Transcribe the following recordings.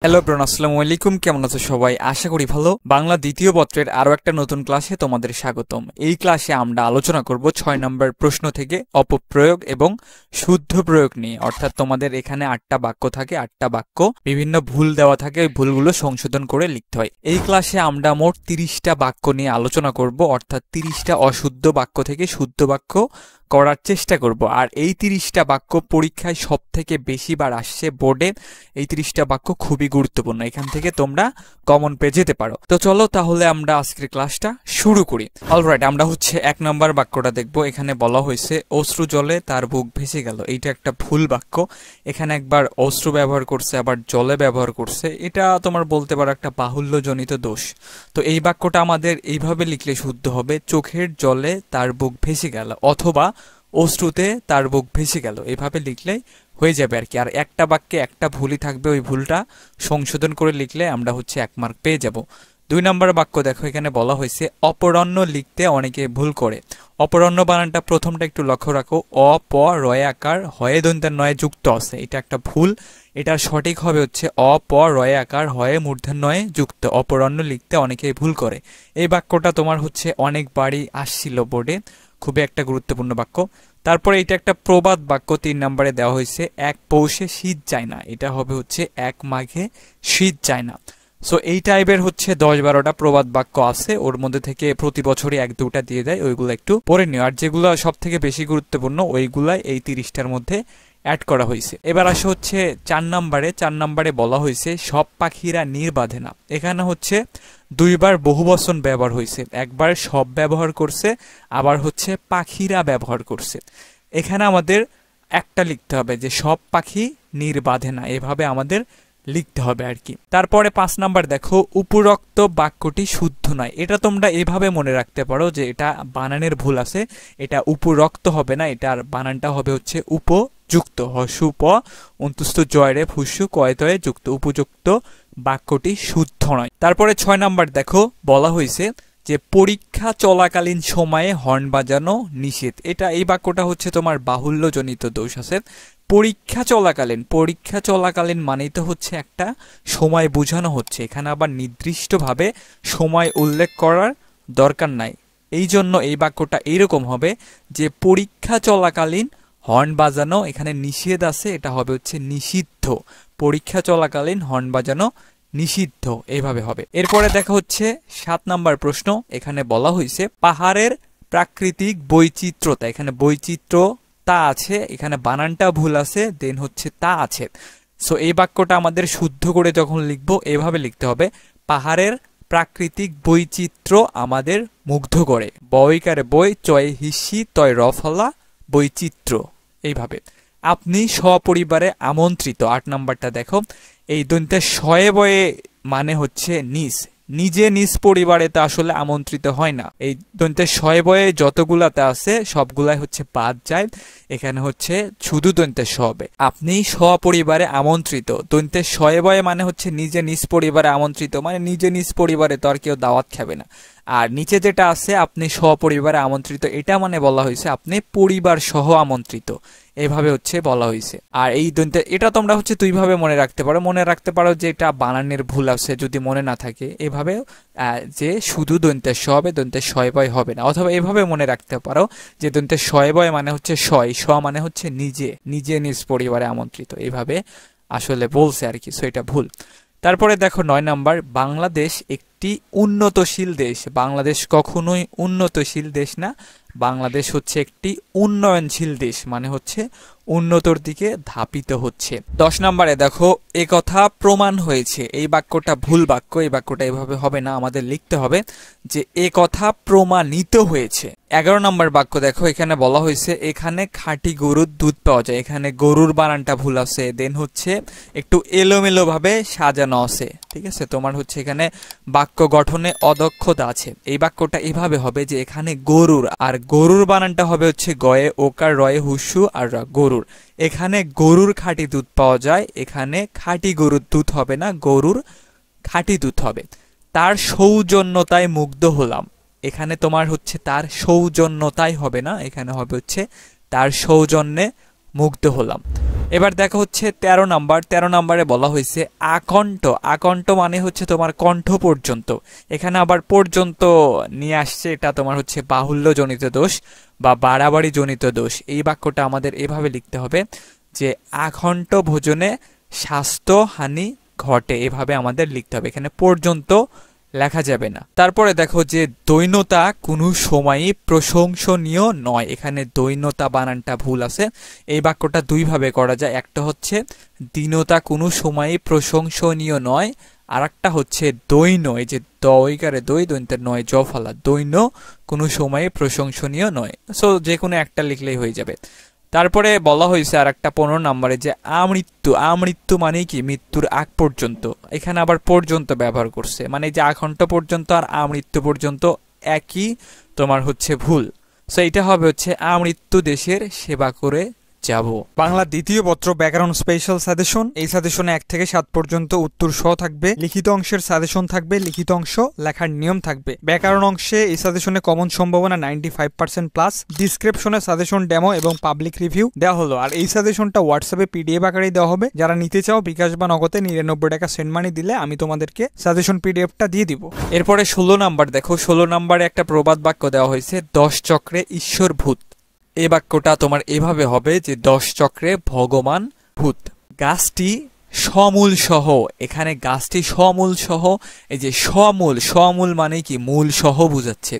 Hello everyone, আসসালামু আলাইকুম। কেমন আছো সবাই? আশা করি ভালো। বাংলা দ্বিতীয় পত্রের আরো একটা নতুন ক্লাসে তোমাদের স্বাগতম। এই ক্লাসে আমরা আলোচনা করব 6 নম্বর প্রশ্ন থেকে অপপ্রয়োগ এবং শুদ্ধ প্রয়োগ নিয়ে। অর্থাৎ তোমাদের এখানে 8টা বাক্য থাকে, 8টা বাক্য বিভিন্ন ভুল দেওয়া থাকে, ওই ভুলগুলো সংশোধন করে লিখতে হয়। এই ক্লাসে আমরা মোট 30টা বাক্য নিয়ে আলোচনা করব, অর্থাৎ 30টা অশুদ্ধ বাক্য থেকে শুদ্ধ বাক্য করার চেষ্টা করব। আর এই 30টা বাক্য পরীক্ষায় সব থেকে বেশি বার আসছে বোর্ডে। এই 30টা বাক্য খুবই গুরুত্বপূর্ণ, এখান থেকে তোমরা কমন পেয়ে যেতে পারো। তো চলো তাহলে আমরা আজকের ক্লাসটা শুরু করি। অলরাইট, আমরা 1 নম্বর বাক্যটা দেখব। এখানে বলা হয়েছে অশ্রু জলে তার বুক ভেসে গেল। এইটা একটা ভুল বাক্য। এখানে একবার অশ্রু ব্যবহার করছে, আবার জলে ব্যবহার করছে। এটা তোমার বলতে পারো একটা বাহুল্যজনিত দোষ। তো এই বাক্যটা আমাদের এইভাবে লিখলে শুদ্ধ হবে, চোখের জলে তার বুক ভেসে গেল, অথবা অশ্রুতে তার বুক ভেসে গেল। এইভাবে লিখলে হয়ে যাবে আর কি। আর একটা বাক্যে একটা ভুলই থাকবে, ওই ভুলটা সংশোধন করে লিখলে আমরা 1 মার্ক পেয়ে যাব। 2 নম্বর বাক্য দেখো, এখানে বলা হয়েছে অপরাহ্ন লিখতে অনেকে ভুল করে। অপরাহ্ন বানানটা প্রথমটা একটু লক্ষ্য রাখো, অ প রয় আকার হয়ে দন্তের নয় যুক্ত আছে, এটা একটা ভুল। এটা সঠিক হবে হচ্ছে অ প রয় আকার হয়ে মূর্ধন্যয়ে যুক্ত। অপরাহ্ন লিখতে অনেকে ভুল করে। এই বাক্যটা তোমার অনেকবারই আসছিল বোর্ডে, খুবই একটা গুরুত্বপূর্ণ বাক্য। তারপরে এটা একটা প্রবাদ বাক্য 3 নম্বরে দেওয়া হয়েছে, এক পৌষে শীত যায় না। এটা হবে এক মাঘে শীত যায় না। সো এই টাইপের 10-12টা প্রবাদ বাক্য আছে, ওর মধ্যে থেকে প্রতি বছরই 1-2টা দিয়ে দেয়, ওইগুলো একটু পড়ে নিও। আর যেগুলো সব থেকে বেশি গুরুত্বপূর্ণ ওইগুলাই এই 30টার মধ্যে অ্যাড করা হয়েছে। এবার আসে 4 নম্বরে বলা হয়েছে সব পাখিরা নীড় বাঁধে না। এখানে 2বার বহুবচন ব্যবহার হয়েছে, একবার সব ব্যবহার করছে, আবার পাখিরা ব্যবহার করছে। এখানে আমাদের একটা লিখতে হবে যে সব পাখি নীড় বাঁধে না, এভাবে আমাদের লিখতে হবে আর কি। তারপরে 5 নম্বর দেখো, উপরোক্ত বাক্যটি শুদ্ধ নয়। এটা তোমরা এভাবে মনে রাখতে পারো যে এটা বানানের ভুল আছে, এটা উপরোক্ত হবে না, এটার বানানটা হবে উপযুক্ত। হসুপ অন্তুস্থ জয়রে ফুসু কয়তয়ে যুক্ত, উপযুক্ত বাক্যটি শুদ্ধ নয়। তারপরে 6 নম্বর দেখো, বলা হয়েছে যে পরীক্ষা চলাকালীন সময়ে হর্ন বাজানো নিষেধ। এই বাক্যটা তোমার বাহুল্যজনিত দোষ আছে। পরীক্ষা চলাকালীন মানেই তো একটা সময় বোঝানো হচ্ছে, এখানে আবার নির্দিষ্টভাবে সময় উল্লেখ করার দরকার নাই। এই জন্য এই বাক্যটা এইরকম হবে যে পরীক্ষা চলাকালীন হর্ন বাজানো, এখানে নিষেধ আছে, এটা হবে নিষিদ্ধ। পরীক্ষা চলাকালীন হর্ন বাজানো নিষিদ্ধ, এইভাবে হবে। এরপরে দেখা 7 নম্বর প্রশ্ন। এখানে বলা হয়েছে পাহাড়ের প্রাকৃতিক বৈচিত্র্যতা। এখানে বৈচিত্র্যতা আছে, এখানে বানানটা ভুল আছে, দেন তা আছে। সো এই বাক্যটা আমাদের শুদ্ধ করে যখন লিখবো এভাবে লিখতে হবে, পাহাড়ের প্রাকৃতিক বৈচিত্র্য আমাদের মুগ্ধ করে। বইকারে বই চয় হিসি তয় রফলা বৈচিত্র্য, এইভাবে। আপনি সপরিবারে আমন্ত্রিত। 8 নম্বরটা দেখো, এই দন্তে শয়ে বয়ে মানে নিজে নিজ পরিবারে তা আসলে আমন্ত্রিত হয় না। এই দন্তে শয়ে বয়ে যতগুলাতে আছে সবগুলাই বাদ যায়, এখানে শুধু দন্তে স হবে। আপনি সপরিবারে আমন্ত্রিত। দন্তে শয়ে বয়ে মানে নিজে নিজ পরিবারে আমন্ত্রিত, মানে নিজে নিজ পরিবারে তো আর কেউ দাওয়াত খাবে না। আর নিচে যেটা আছে আপনি সপরিবারে আমন্ত্রিত, এটা মানে বলা হয়েছে আপনি পরিবার সহ আমন্ত্রিত, এভাবে বলা হয়েছে। আর এই দন্তে এটা তোমরা দুইভাবে মনে রাখতে পারো যে এটা বানানের ভুল আছে, যদি মনে না থাকে এভাবে যে শুধু দন্তে স হবে, দন্তে শয় বয় হবে না। অথবা এভাবে মনে রাখতে পারো যে দন্তে শয় বয় মানে শয়, স মানে নিজে নিজ পরিবারে আমন্ত্রিত, এইভাবে আসলে বলছে আর কি। সো এটা ভুল। তারপরে দেখো 9 নম্বর, বাংলাদেশ একটি উন্নতশীল দেশ। বাংলাদেশ কখনোই উন্নতশীল দেশ না, বাংলাদেশ একটি উন্নয়নশীল দেশ, মানে উন্নতর দিকে ধাপিত হচ্ছে। 10 নম্বরে দেখো, একথা প্রমাণ হয়েছে। এই বাক্যটা ভুল বাক্য, এই বাক্যটা এভাবে হবে না, আমাদের লিখতে হবে যে একথা প্রমাণিত হয়েছে। 11 নম্বর বাক্য দেখো, এখানে বলা হয়েছে এখানে খাঁটি গরুর দুধ পাওয়া যায়। এখানে গরুর বানানটা ভুল আছে, দেন একটু এলোমেলো ভাবে সাজানো আছে, ঠিক আছে। তোমার এখানে বাক্য গঠনে অদক্ষতা আছে। এই বাক্যটা এভাবে হবে যে এখানে গরুর, আর গরুর বানানটা হবে গয়ে ওকার রয়ে হুসু আর গরুর। এখানে গরুর খাঁটি দুধ পাওয়া যায়, এখানে খাঁটি গরুর দুধ হবে না, গরুর খাঁটি দুধ হবে। তার সৌজন্যতায় মুগ্ধ হলাম। এখানে তোমার তার সৌজন্যতায় হবে না, এখানে হবে তার সৌজন্যে মুগ্ধ হলাম। এবার দেখো হচ্ছে 13 নাম্বার। 13 নাম্বারে বলা হয়েছে আকণ্ঠ। আকণ্ঠ মানে হচ্ছে তোমার কণ্ঠ পর্যন্ত। এখানে আবার পর্যন্ত নিয়ে আসছে, এটা তোমার হচ্ছে বাহুল্যজনিত দোষ বা বাড়াবাড়ি জনিত দোষ। এই বাক্যটা আমাদের এভাবে লিখতে হবে যে আকণ্ঠ ভোজনে স্বাস্থ্য হানি ঘটে, এভাবে আমাদের লিখতে হবে। এখানে পর্যন্ত লেখা যাবে না। তারপরে দেখো যে দৈন্যতা কোনো সময়ই প্রশংসনীয় নয়। এখানে দৈন্যতা বানানটা ভুল আছে। এই বাক্যটা দুইভাবে করা যায়। একটা হচ্ছে দীনতা কোনো সময়ই প্রশংসনীয় নয়, আর একটা হচ্ছে দৈন্য, এই যে দইকারে দই দৈন্যের নয় জফালা, দৈন্য কোনো সময়ই প্রশংসনীয় নয়। সো যে কোনো একটা লিখলেই হয়ে যাবে। তারপরে বলা হয়েছে আর একটা 15 নম্বরে যে আমৃত্যু। আমৃত্যু মানে কি মৃত্যুর আগ পর্যন্ত। এখানে আবার পর্যন্ত ব্যবহার করছে, মানে যে আকণ্ঠ পর্যন্ত আর আমৃত্যু পর্যন্ত একই তোমার হচ্ছে ভুল। সো এটা হবে হচ্ছে আমৃত্যু দেশের সেবা করে যাব। বাংলা দ্বিতীয় পত্র ব্যাকরণ স্পেশাল সাজেশন। এই সাজেশনে 1 থেকে 7 পর্যন্ত উত্তর সহ থাকবে, লিখিত অংশের সাজেশন থাকবে, লিখিত অংশ লেখার নিয়ম থাকবে। ব্যাকরণ অংশে এই সাজেশনে কমন সম্ভাবনা 95% প্লাস। ডিসক্রিপশনে সাজেশন ডেমো এবং পাবলিক রিভিউ দেওয়া হলো। আর এই সাজেশনটা হোয়াটসঅ্যাপে পিডিএফ আকারেই দেওয়া হবে। যারা নিতে চাও বিকাশ বা নগদে 99 টাকা সেন্ড মানি দিলে আমি তোমাদেরকে সাজেশন পিডিএফটা দিয়ে দিব। এরপরে 16 নাম্বার দেখো। 16 নাম্বারে একটা প্রবাদ বাক্য দেওয়া হয়েছে 10 চক্রে ঈশ্বর ভূত। এই বাক্যটা তোমার এভাবে হবে যে 10 চক্রে ভগবান ভূত। গাছটি সমূল সহ। এখানে গাছটি সমূল সহ, এই যে সমূল, সমূল মানে কি মূল সহ বুঝাচ্ছে।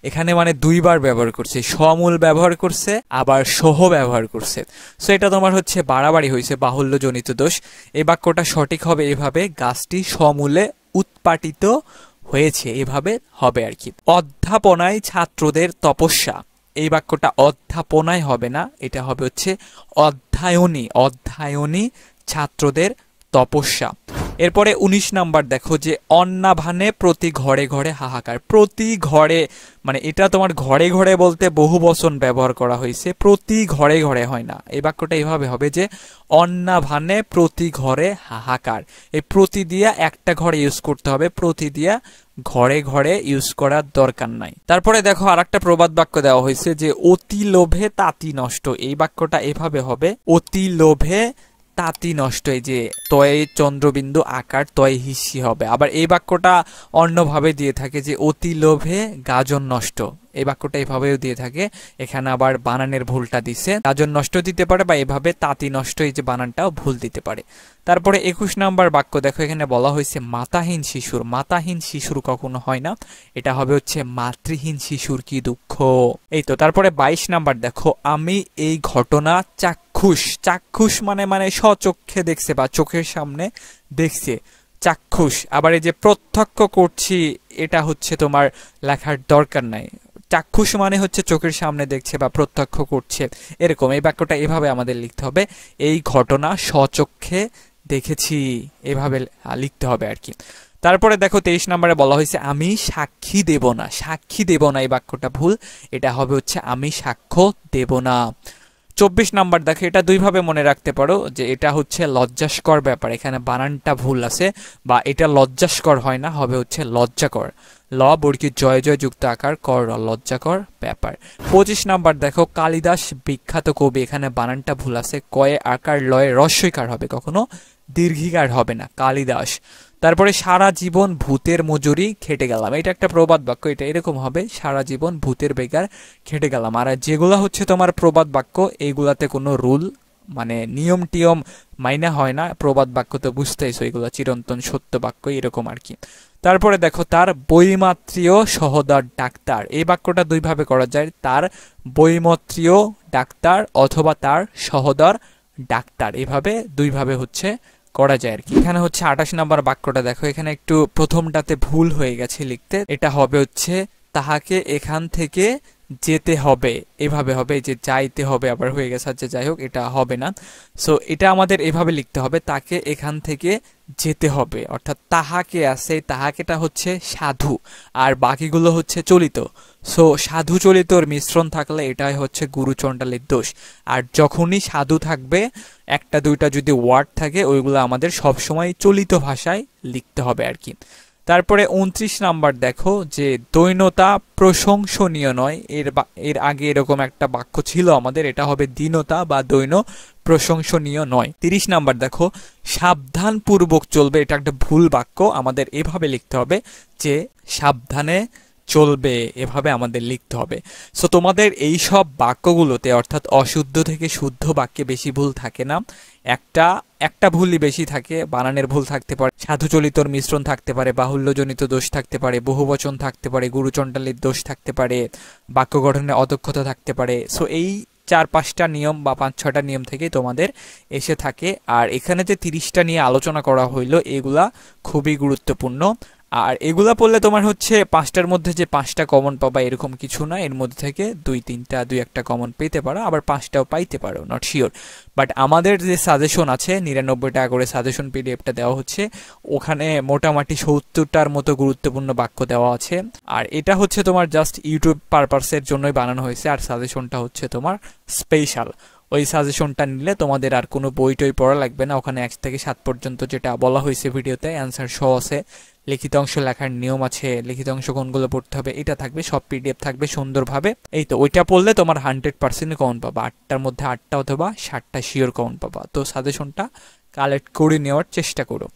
এখানে মানে দুইবার ব্যবহার করছে, সমূল ব্যবহার করছে আবার সহ ব্যবহার করছে। সো এটা তোমার হচ্ছে বাড়াবাড়ি হয়েছে, বাহুল্যজনিত দোষ। এই বাক্যটা সঠিক হবে এভাবে, গাছটি সমূলে উৎপাটিত হয়েছে, এভাবে হবে আর কি। অধ্যাপনায় ছাত্রদের তপস্যা। এই বাক্যটা অধ্যাপনায় হবে না, এটা হবে হচ্ছে অধ্যায়নী। অধ্যায়নী ছাত্রদের তপস্যা। এরপরে 19 নাম্বার দেখো যে অন্নাভানে প্রতি ঘরে ঘরে হাহাকার। প্রতি ঘরে মানে এটা তোমার ঘরে ঘরে বলতে বহু বচন ব্যবহার করা হয়েছে, প্রতি ঘরে ঘরে হয় না। এই বাক্যটা এভাবে হবে যে অন্নাভানে প্রতি ঘরে হাহাকার। এই প্রতি দিয়া একটা ঘরে ইউজ করতে হবে, প্রতি দিয়া ঘরে ঘরে ইউজ করার দরকার নাই। তারপরে দেখো আরেকটা প্রবাদ বাক্য দেওয়া হয়েছে যে অতি লোভে তাঁতি নষ্ট। এই বাক্যটা এভাবে হবে অতি লোভে তাঁতি নষ্ট। এই যে তয় চন্দ্রবিন্দু আকার তয় হিসি হবে। আবার এই বাক্যটা অন্যভাবে দিয়ে থাকে যে অতি লোভে গাজন নষ্ট। এই বাক্যটা এভাবেও দিয়ে থাকে, এখানে আবার বানানের ভুলটা দিছে, গাজন নষ্ট দিতে পারে বা এভাবে তাঁতি নষ্ট, এই যে বানানটাও ভুল দিতে পারে। তারপরে 21 নাম্বার বাক্য দেখো, এখানে বলা হয়েছে মাতাহীন শিশুর। মাতাহীন শিশুর কখনো হয় না, এটা হবে হচ্ছে মাতৃহীন শিশুর কি দুঃখ। এই তো। তারপরে 22 নাম্বার দেখো আমি এই ঘটনা চাক্ষুষ। চাক্ষুষ মানে স্বচক্ষে দেখছে বা চোখের সামনে দেখছে, চাক্ষুষ। আবার এই যে প্রত্যক্ষ করছি, এটা হচ্ছে তোমার লেখার দরকার নাই। চাক্ষুষ মানে হচ্ছে চোখের সামনে দেখছে বা প্রত্যক্ষ করছে, এরকম। এই বাক্যটা এভাবে আমাদের লিখতে হবে, এই ঘটনা স্বচক্ষে দেখেছি, এভাবে লিখতে হবে আর কি। তারপরে দেখো 23 নম্বরে বলা হয়েছে আমি সাক্ষী দেব না। সাক্ষী দেব না এই বাক্যটা ভুল, এটা হবে হচ্ছে আমি সাক্ষ্য দেব না। 24 নাম্বার দেখো, এটা দুইভাবে মনে রাখতে পারো যে এটা হচ্ছে লজ্জাস্কর ব্যাপার। এখানে বানানটা ভুল আছে, বা এটা লজ্জাস্কর হয় না, হবে হচ্ছে লজ্জাকর। ল বর্গীয় জয় জয় যুক্ত আকার কর, লজ্জাকর ব্যাপার। 25 নাম্বার দেখো কালিদাস বিখ্যাত কবি। এখানে বানানটা ভুল আছে, কয়ে আকার লয়ে রস্যইকার হবে, কখনো দীর্ঘিকার হবে না, কালিদাস। তারপরে সারা জীবন ভূতের মজুরি খেটে গেলাম। এটা একটা প্রবাদ বাক্য, এটা এরকম হবে সারা জীবন ভূতের বেকার খেটে গেলাম। আর যেগুলা হচ্ছে তোমার প্রবাদ বাক্য, এইগুলাতে কোনো রুল মানে নিয়ম টিয়ম মাইনা হয় না। প্রবাদ বাক্য তো বুঝতেইছো, এগুলো চিরন্তন সত্য বাক্য, এরকম আর কি। তারপরে দেখো তার বৈমাত্রীয় সহোদর ডাক্তার। এই বাক্যটা দুইভাবে করা যায়, তার বৈমাত্রীয় ডাক্তার অথবা তার সহোদর ডাক্তার, এভাবে দুইভাবে হচ্ছে করা যায় আর কি। এখানে হচ্ছে 28 নম্বর বাক্যটা দেখো, এখানে একটু প্রথমটাতে ভুল হয়ে গেছে লিখতে, এটা হবে হচ্ছে তাহাকে এখান থেকে যেতে হবে, এভাবে হবে, যে যাইতে হবে আবার হয়ে গেছে, আচ্ছা যাই হোক, এটা হবে না। সো এটা আমাদের এভাবে লিখতে হবে, তাকে এখান থেকে যেতে হবে, অর্থাৎ তাহাকে আছে, তাহাকেটা হচ্ছে সাধু আর বাকিগুলো হচ্ছে চলিত। সো সাধু চলিতর মিশ্রণ থাকলে এটাই হচ্ছে গুরুচণ্ডালীর দোষ। আর যখনই সাধু থাকবে, একটা দুইটা যদি ওয়ার্ড থাকে, ওইগুলো আমাদের সবসময় চলিত ভাষায় লিখতে হবে আর কি। তারপরে 29 নাম্বার দেখো যে দৈনতা প্রশংসনীয় নয়, এর আগে এরকম একটা বাক্য ছিল আমাদের, এটা হবে দীনতা বা দৈন প্রশংসনীয় নয়। 30 নাম্বার দেখো সাবধানপূর্বক চলবে, এটা একটা ভুল বাক্য, আমাদের এভাবে লিখতে হবে যে সাবধানে চলবে, এভাবে আমাদের লিখতে হবে। সো তোমাদের এই সব বাক্যগুলোতে অর্থাৎ অশুদ্ধ থেকে শুদ্ধ বাক্যে বেশি ভুল থাকে না, একটা ভুলই বেশি থাকে, বানানের ভুল থাকতে পারে, সাধুচলিতর মিশ্রণ থাকতে পারে, বাহুল্যজনিত দোষ থাকতে পারে, বহুবচন থাকতে পারে, গুরুচণ্ডালীর দোষ থাকতে পারে, বাক্য গঠনে অদক্ষতা থাকতে পারে। সো এই 4-5টা নিয়ম বা 5-6টা নিয়ম থেকে তোমাদের এসে থাকে। আর এখানে যে 30টা নিয়ে আলোচনা করা হইলো এগুলা খুবই গুরুত্বপূর্ণ। আর এগুলা পড়লে তোমার হচ্ছে 5টার মধ্যে যে 5টা কমন পাবা এরকম কিছু না, এর মধ্যে থেকে 2-3টা কমন পেতে পারো, আবার 5টাও পাইতে পারো, নট শিওর। বাট আমাদের যে সাজেশন আছে 99 টাকা করে সাজেশন পিডিএফটা দেওয়া হচ্ছে, ওখানে মোটামুটি 70টার মতো গুরুত্বপূর্ণ বাক্য দেওয়া আছে। আর এটা হচ্ছে তোমার জাস্ট ইউটিউব পারপাসের জন্যই বানানো হয়েছে, আর সাজেশনটা হচ্ছে তোমার স্পেশাল। ওই সাজেশনটা নিলে তোমাদের আর কোনো বই টই পড়া লাগবে না, ওখানে 1 থেকে 7 পর্যন্ত যেটা বলা হয়েছে ভিডিওতে অ্যান্সার সহ আছে, লিখিত অংশ লেখার নিয়ম আছে, লিখিত অংশ কোনগুলো পড়তে হবে এটা থাকবে, সব পিডিএফ থাকবে সুন্দরভাবে। এই তো ওইটা পড়লে তোমার 100% কমন পাবা, 8টার মধ্যে 8টা অথবা 7টা শিওর কমন পাবা। তো সাজেশনটা কালেক্ট করে নেওয়ার চেষ্টা করো।